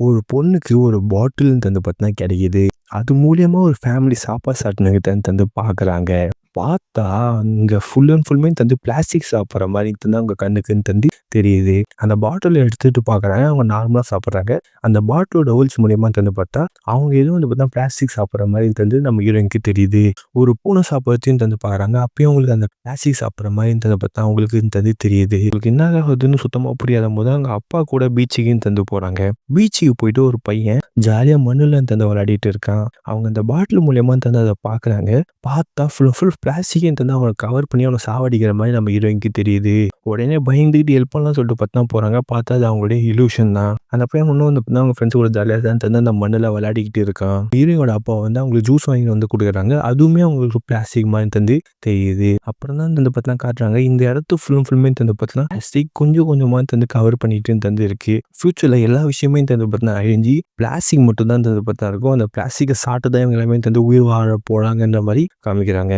ஒரு பொண்ணுக்கு ஒரு பாட்டில் தந்து பார்த்தீங்கன்னா கிடைக்குது. அது மூலியமா ஒரு ஃபேமிலி சாப்பாடு சாப்பிட்டுன்னு தந்து பார்க்குறாங்க. பார்த்தா அங்க ஃபுல் அண்ட் ஃபுல்லுமே தந்து பிளாஸ்டிக் சாப்பிடுற மாரி தான் அவங்க கண்ணுக்குன்னு தந்து தெரியுது. அந்த பாட்டில எடுத்துட்டு பார்க்குறாங்க. அவங்க நார்மலா சாப்பிடுறாங்க. அந்த பாட்டிலோட ஹோல்ஸ் மூலியமா தந்து பார்த்தா, அவங்க ஏதோ வந்து பார்த்தா பிளாஸ்டிக் சாப்பிடுற மாரி தந்து நம்ம ஹீரோயினுக்கு தெரியுது. ஒரு பூனை சாப்பிடுறதையும் தந்து பார்க்குறாங்க. அப்பயும் அவங்களுக்கு அந்த பிளாஸ்டிக் சாப்பிடுற மாரி தந்து பார்த்தா அவங்களுக்கு தந்து தெரியுது. உங்களுக்கு என்ன ஆகுதுன்னு சுத்தமா புரியாதம்போது, அவங்க அப்பா கூட பீச்சுக்குன்னு தந்து போறாங்க. பீச்சுக்கு போயிட்டு ஒரு பையன் ஜாலியா மண்ணுல தந்து விளையாடிட்டு இருக்கான். அவங்க அந்த பாட்டில் மூலியமா தந்து அத பார்க்குறாங்க. பார்த்தா ஃபுல் ஃபுல் பிளாஸ்டிக்ன்னு தந்து அவன கவர் பண்ணி அவன சாவடிக்கிற மாரி நம்ம ஹீரோயினுக்கு தெரியுது. உடனே பயந்துகிட்டு ஹெல்ப் பண்ணலாம்னு சொல்லிட்டு பார்த்தா போறாங்க. பார்த்தா அது அவங்களுடைய இல்யூஷன் தான். அந்த பையன் இன்னும் வந்து பார்த்தீங்கன்னா, அவங்க ஃப்ரெண்ட்ஸ் கூட ஜாலியா தான் தந்து அந்த மண்ணுல விளையாடிக்கிட்டு இருக்கான். ஹீரோயினோட அப்பா வந்து அவங்களுக்கு ஜூஸ் வாங்கிட்டு வந்து குடுக்குறாங்க. அதுவுமே அவங்களுக்கு பிளாஸ்டிக் மாரி தந்து தெரியுது. அப்புறம் தான் வந்து பார்த்தீங்கன்னா காட்டுறாங்க. இந்த இடத்த ஃபுல் அண்ட் ஃபுல்லுமே வந்து பார்த்தீங்கன்னா, பிளாஸ்டிக் கொஞ்சம் கொஞ்சமா வந்து கவர் பண்ணிட்டு தந்து இருக்கு. ஃபியூச்சர்ல எல்லா விஷயமே வந்து பார்த்தீங்கன்னா அழிஞ்சு, பிளாஸ்டிக் மட்டும் தான் வந்து பார்த்தா இருக்கும். அந்த பிளாஸ்டிக்க சாப்பிட்டு தான் இவங்க எல்லாமே வந்து உயிர் வாழ போறாங்கன்ற மாரி காமிக்கிறாங்க.